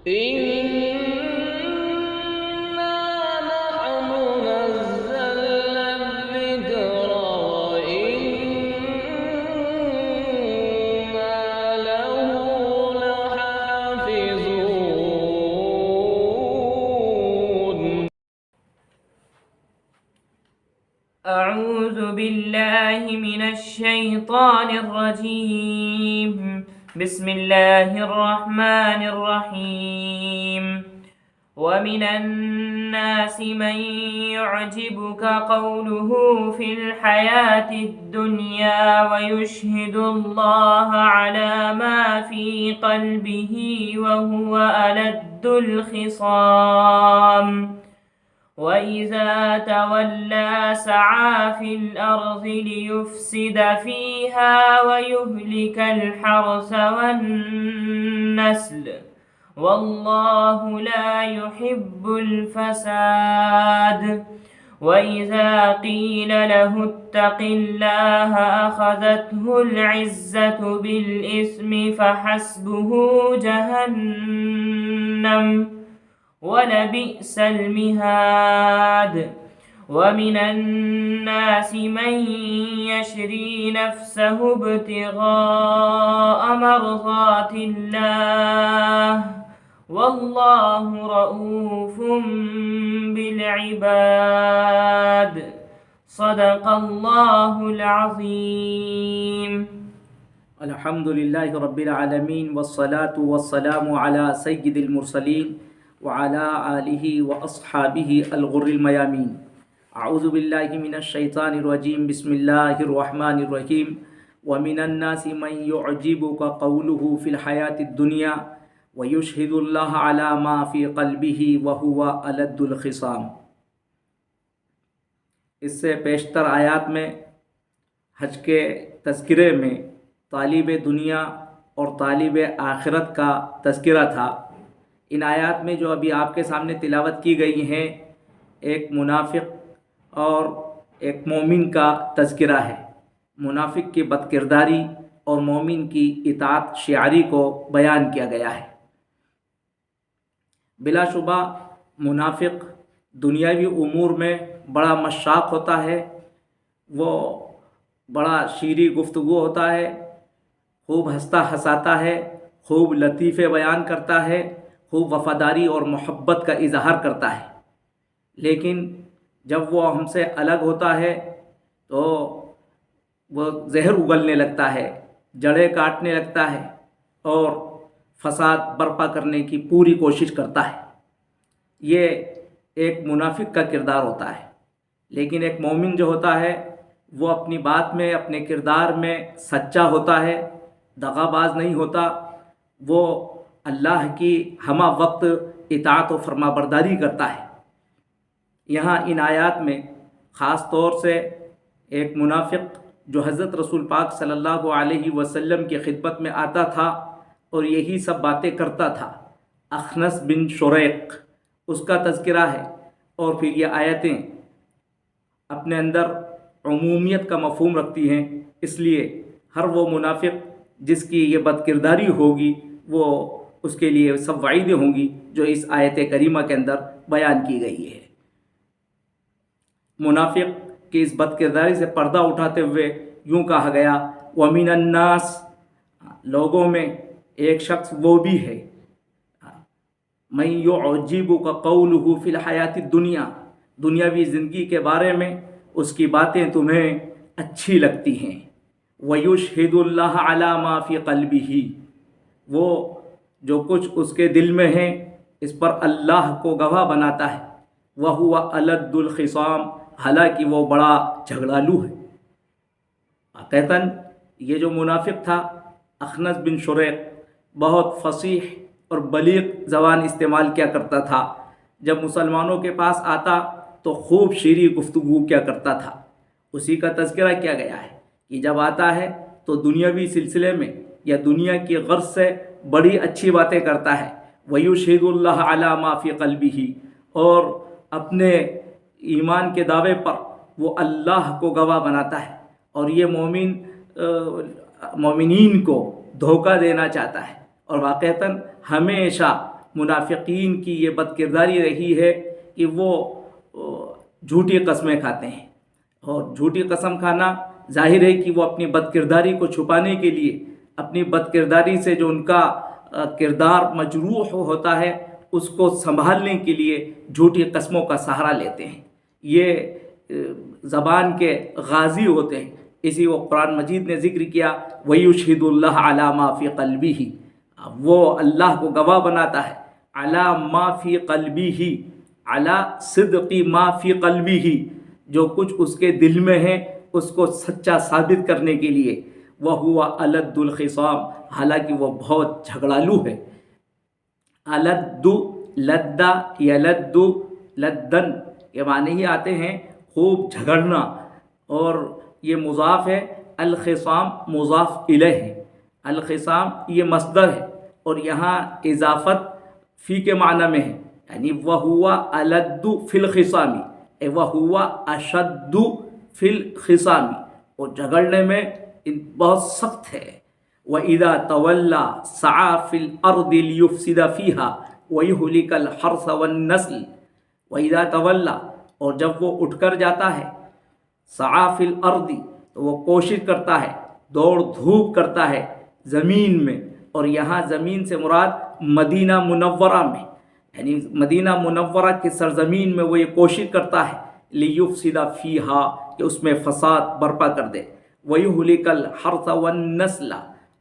إنا نحن نزلنا الذكر وإنا له لحافظون. أعوذ بالله من الشيطان الرجيم. بسم الله الرحمن الرحيم. ومن الناس من يعجبك قوله في الحياة الدنيا ويشهد الله على ما في قلبه وهو ألد الخصام. وَإِذَا تَوَلَّى سَعَى فِي الْأَرْضِ لِيُفْسِدَ فِيهَا وَيُهْلِكَ الْحَرْثَ وَالنَّسْلَ وَاللَّهُ لَا يُحِبُّ الْفَسَادَ. وَإِذَا قِيلَ لَهُ اتَّقِ اللَّهَ أَخَذَتْهُ الْعِزَّةُ بِالْإِثْمِ فَحَسْبُهُ جَهَنَّمُ وَلَبِئْسَ الْمِهَادُ. وَمِنَ النَّاسِ مَن يَشْرِي نَفْسَهُ ابْتِغَاءَ مَرْضَاتِ اللَّهِ وَاللَّهُ رَءُوفٌ بِالْعِبَادِ. صدق الله العظيم. الحمد لله رب العالمين والصلاة والسلام على سيد المرسلين وعلى آله وأصحابه الغر الميامين. أعوذ بالله من الشيطان الرجيم. بسم الله الرحمن الرحيم. ومن الناس من يعجبك قوله في الحياة الدنيا ويشهد الله على ما في قلبه وهو ألد الخصام. اس سے پیشتر آیات میں حج کے تذکرے میں طالب دنیا اور طالب آخرت کا تذکرہ تھا. ان آیات میں جو ابھی آپ کے سامنے تلاوت کی گئی ہیں ایک منافق اور ایک مومن کا تذکرہ ہے. منافق کی بدکرداری اور مومن کی اطاعت شعاری کو بیان کیا گیا ہے. بلا شبہ منافق دنیاوی امور میں بڑا مشاق ہوتا ہے، وہ بڑا شیریں گفتگو ہوتا ہے، خوب ہنستا ہنساتا ہے، خوب لطیفے بیان کرتا ہے، خوب وفاداری اور محبت کا اظہار کرتا ہے. لیکن جب وہ ہم سے الگ ہوتا ہے تو وہ زہر اگلنے لگتا ہے، جڑیں کاٹنے لگتا ہے اور فساد برپا کرنے کی پوری کوشش کرتا ہے. یہ ایک منافق کا کردار ہوتا ہے. لیکن ایک مومن جو ہوتا ہے وہ اپنی بات میں، اپنے کردار میں سچا ہوتا ہے، دغا باز نہیں ہوتا. وہ اللہ کی ہمہ وقت اطاعت و فرما برداری کرتا ہے. یہاں ان آیات میں خاص طور سے ایک منافق جو حضرت رسول پاک صلی اللہ علیہ وسلم کی خدمت میں آتا تھا اور یہی سب باتیں کرتا تھا، اخنس بن شریق، اس کا تذکرہ ہے. اور پھر یہ آیتیں اپنے اندر عمومیت کا مفہوم رکھتی ہیں، اس لیے ہر وہ منافق جس کی یہ بدکرداری ہوگی وہ اس کے لیے سب وعیدیں ہوں گی جو اس آیت کریمہ کے اندر بیان کی گئی ہے. منافق کی اس بدکرداری سے پردہ اٹھاتے ہوئے یوں کہا گیا وَمِنَ النَّاسِ، لوگوں میں ایک شخص وہ بھی ہے مَن يُعْجِبُكَ قَوْلُهُ فِي الْحَيَاةِ الدُّنْيَا، دنیاوی زندگی کے بارے میں اس کی باتیں تمہیں اچھی لگتی ہیں. وَيُشْهِدُ اللَّهَ عَلَى مَا فِي قَلْبِهِ، وہ جو کچھ اس کے دل میں ہیں اس پر اللہ کو گواہ بناتا ہے. وَهُوَ أَلَدُّ الْخِصَامِ، حالانکہ وہ بڑا جھگڑالو ہے. واقعتاً یہ جو منافق تھا اخنس بن شریق بہت فصیح اور بلیغ زبان استعمال کیا کرتا تھا. جب مسلمانوں کے پاس آتا تو خوب شیریں گفتگو کیا کرتا تھا. اسی کا تذکرہ کیا گیا ہے کہ جب آتا ہے تو دنیاوی سلسلے میں یا دنیا کی غرض سے بڑی اچھی باتیں کرتا ہے. وَيُشْهِدُ اللَّهَ عَلَى مَا فِي قَلْبِهِ، اور اپنے ایمان کے دعوے پر وہ اللہ کو گواہ بناتا ہے. اور یہ مومنین کو دھوکہ دینا چاہتا ہے اور واقعتاً ہمیشہ منافقین کی یہ بد کرداری رہی ہے کہ وہ جھوٹی قسمیں کھاتے ہیں، اور جھوٹی قسم کھانا ظاہر ہے کہ وہ اپنی بد کرداری کو چھپانے کے لیے، اپنی بد کرداری سے جو ان کا کردار مجروح ہوتا ہے اس کو سنبھالنے کے لیے جھوٹی قسموں کا سہارا لیتے ہیں۔ یہ زبان کے غازی ہوتے ہیں، اسی وہ قرآن مجید نے ذکر کیا وَيُشْهِدُ اللَّهَ عَلَى مَا فِي قَلْبِهِ، وہ اللہ کو گواہ بناتا ہے عَلَى مَا فِي قَلْبِهِ، عَلَى صِدْقِ مَا فِي قَلْبِهِ، جو کچھ اس کے دل میں ہے اس کو سچا ثابت کرنے کے لیے، وَهُوَ أَلَدُّ الْخِصَامِ، حالانکہ وہ بہت جھگڑالو ہے۔ الد لد یلد لدن کے معنی ہی آتے ہیں خوب جھگڑنا، اور یہ مضاف ہے، الخصام مضاف الیہ ہے، الخصام یہ مصدر ہے اور یہاں اضافت فی کے معنی میں ہے، یعنی وَهُوَ أَلَدُّ فِي الْخِصَامِ وَهُوَ أَشَدُّ فِي الْخِصَامِ، اور جھگڑنے میں بہت سخت ہے۔ وَإِذَا تَوَلَّى سَعَى فِي الْأَرْضِ لِيُفْسِدَ فِيهَا وَيُهْلِكَ الْحَرْثَ وَالنَّسْلَ۔ وَإِذَا تَوَلَّى، اور جب وہ اٹھ کر جاتا ہے، سعیٰ فی الارض، تو وہ کوشش کرتا ہے، دوڑ دھوپ کرتا ہے زمین میں، اور یہاں زمین سے مراد مدینہ منورہ میں، یعنی مدینہ منورہ کی سرزمین میں وہ یہ کوشش کرتا ہے لیفسد فیہا، کہ اس میں فساد برپا کر دے، ویہلک الحرث والنسل،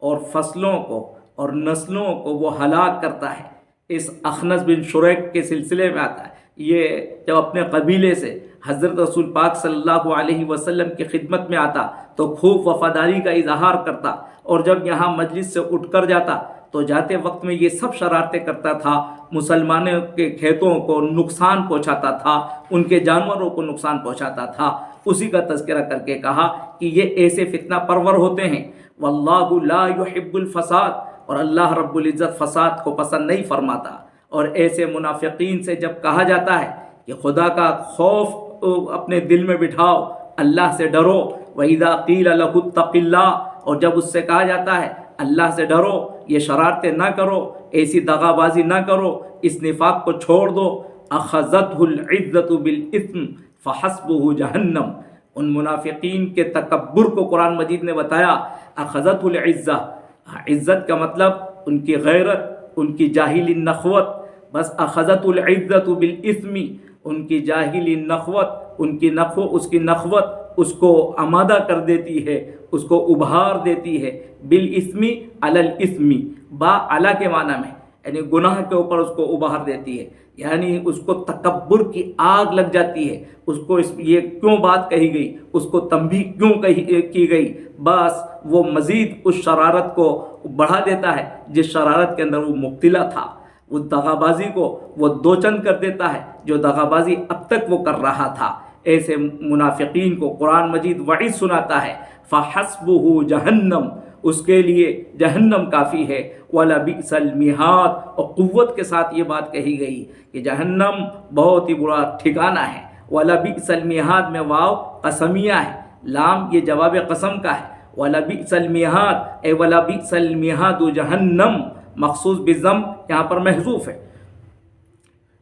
اور فصلوں کو اور نسلوں کو وہ ہلاک کرتا ہے۔ اس اخنس بن شریک کے سلسلے میں آتا ہے، یہ جب اپنے قبیلے سے حضرت رسول پاک صلی اللہ علیہ وسلم کی خدمت میں آتا تو خوب وفاداری کا اظہار کرتا، اور جب یہاں مجلس سے اٹھ کر جاتا تو جاتے وقت میں یہ سب شرارتیں کرتا تھا، مسلمانوں کے کھیتوں کو نقصان پہنچاتا تھا، ان کے جانوروں کو نقصان پہنچاتا تھا۔ اسی کا تذکرہ کر کے کہا کہ یہ ایسے فتنہ پرور ہوتے ہیں، واللہ لا يحب الفساد، اور اللہ رب العزت فساد کو پسند نہیں فرماتا۔ اور ایسے منافقین سے جب کہا جاتا ہے کہ خدا کا خوف اپنے دل میں بٹھاؤ، اللہ سے ڈرو، وَإِذَا قِيلَ لَهُ اتَّقِ اللَّهِ، اور جب اس سے کہا جاتا ہے اللہ سے ڈرو، یہ شرارتیں نہ کرو، ایسی دغا بازی نہ کرو، اس نفاق کو چھوڑ دو، أَخَذَتْهُ الْعِزَّةُ بِالْإِثْمِ فَحَسْبُهُ جَهَنَّمُ، ان منافقین کے تکبر کو قرآن مجید نے بتایا أَخَذَتْهُ الْعِزَّةُ، عزت کا مطلب ان کی غیرت، ان کی جاہلی نخوت، بس أَخَذَتْهُ الْعِزَّةُ بِالْإِثْمِ، ان کی جاہلی نخوت، اس کی نخوت اس کو آمادہ کر دیتی ہے، اس کو ابھار دیتی ہے، بالاسم علی الاسم، با علی کے معنی میں، یعنی گناہ کے اوپر اس کو ابھار دیتی ہے، یعنی اس کو تکبر کی آگ لگ جاتی ہے، اس کو یہ کیوں بات کہی گئی، اس کو تنبیہ کیوں کی گئی، بس وہ مزید اس شرارت کو بڑھا دیتا ہے جس شرارت کے اندر وہ مبتلا تھا، اس دغابازی کو وہ دوچند کر دیتا ہے جو دغابازی اب تک وہ کر رہا تھا۔ ایسے منافقین کو قرآن مجید وعید سناتا ہے، فَحَسْبُهُ جَهَنَّمُ، اس کے لیے جہنم کافی ہے، وَلَبِئْسَ الْمِہَادُ، اور قوت کے ساتھ یہ بات کہی گئی کہ جہنم بہت ہی برا ٹھکانہ ہے۔ وَلَبِئْسَ الْمِہَادُ میں واو قسمیہ ہے، لام یہ جواب قسم کا ہے، وَلَبِئْسَ الْمِہَادُ اے وَلَبِئْسَ الْمِہَادُ جہنم، مخصوص بضم یہاں پر محذوف ہے۔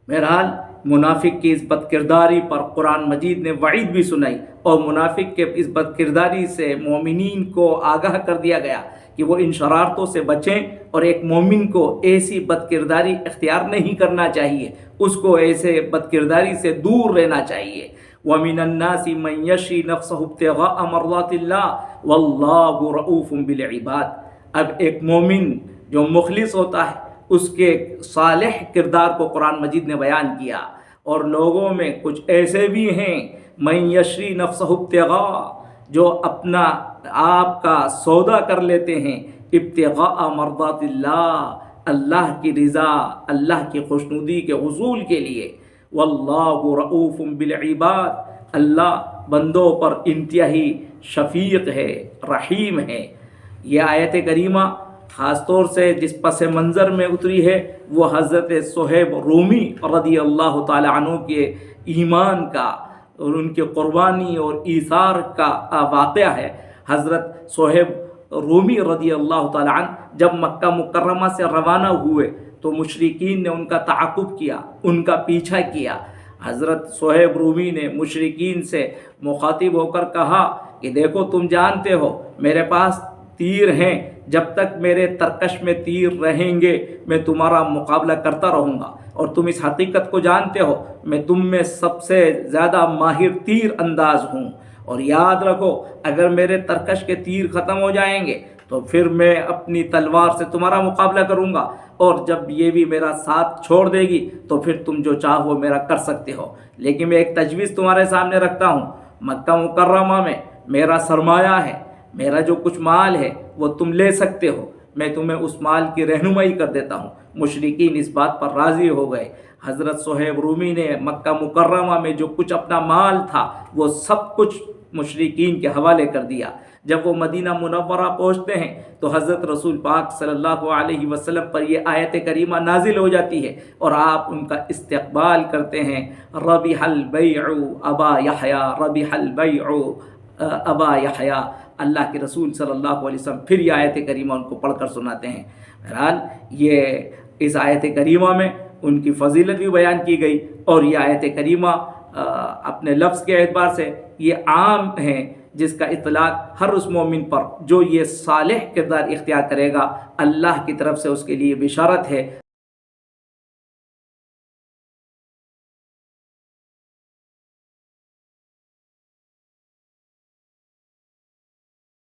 بہرحال منافق کی اس بد کرداری پر قرآن مجید نے وعید بھی سنائی، اور منافق کے اس بد کرداری سے مومنین کو آگاہ کر دیا گیا کہ وہ ان شرارتوں سے بچیں، اور ایک مومن کو ایسی بد کرداری اختیار نہیں کرنا چاہیے، اس کو ایسے بد کرداری سے دور رہنا چاہیے۔ وَمِنَ النَّاسِ مَن يَشْرِي نَفْسَهُ ابْتِغَاءَ مَرْضَاتِ اللَّهِ وَاللَّهُ رَءُوفٌ بِالْعِبَادِ۔ اب ایک مومن جو مخلص ہوتا ہے اس کے صالح کردار کو قرآن مجید نے بیان کیا، اور لوگوں میں کچھ ایسے بھی ہیں من یشری نفسہ ابتغاء، جو اپنا آپ کا سودا کر لیتے ہیں ابتغاء مرضات اللہ، اللہ کی رضا، اللہ کی خوشنودی کے حصول کے لیے۔ واللہ رؤوف بالعباد، اللہ بندوں پر انتہائی شفیق ہے، رحیم ہے۔ یہ آیت کریمہ خاص طور سے جس پس منظر میں اتری ہے وہ حضرت صہیب رومی رضی اللہ تعالی عنہ کے ایمان کا اور ان کے قربانی اور ایثار کا واقعہ ہے۔ حضرت صہیب رومی رضی اللہ تعالی عنہ جب مکہ مکرمہ سے روانہ ہوئے تو مشرکین نے ان کا تعاقب کیا، ان کا پیچھا کیا۔ حضرت صہیب رومی نے مشرکین سے مخاطب ہو کر کہا کہ دیکھو تم جانتے ہو میرے پاس تیر ہیں، جب تک میرے ترکش میں تیر رہیں گے میں تمہارا مقابلہ کرتا رہوں گا، اور تم اس حقیقت کو جانتے ہو میں تم میں سب سے زیادہ ماہر تیر انداز ہوں، اور یاد رکھو اگر میرے ترکش کے تیر ختم ہو جائیں گے تو پھر میں اپنی تلوار سے تمہارا مقابلہ کروں گا، اور جب یہ بھی میرا ساتھ چھوڑ دے گی تو پھر تم جو چاہو وہ میرا کر سکتے ہو۔ لیکن میں ایک تجویز تمہارے سامنے رکھتا ہوں، مکہ مکرمہ میں میرا سرمایہ ہے، میرا جو کچھ مال ہے وہ تم لے سکتے ہو، میں تمہیں اس مال کی رہنمائی کر دیتا ہوں۔ مشرکین اس بات پر راضی ہو گئے۔ حضرت صہیب رومی نے مکہ مکرمہ میں جو کچھ اپنا مال تھا وہ سب کچھ مشرکین کے حوالے کر دیا۔ جب وہ مدینہ منورہ پہنچتے ہیں تو حضرت رسول پاک صلی اللہ علیہ وسلم پر یہ آیت کریمہ نازل ہو جاتی ہے اور آپ ان کا استقبال کرتے ہیں۔ ربح البیع ابا یحییٰ، ربح البیع ابا یحییٰ۔ اللہ کے رسول صلی اللہ علیہ وسلم پھر یہ آیت کریمہ ان کو پڑھ کر سناتے ہیں۔ بہرحال یہ اس آیت کریمہ میں ان کی فضیلت بھی بیان کی گئی، اور یہ آیت کریمہ اپنے لفظ کے اعتبار سے یہ عام ہیں، جس کا اطلاق ہر اس مومن پر جو یہ صالح کردار اختیار کرے گا اللہ کی طرف سے اس کے لیے بشارت ہے۔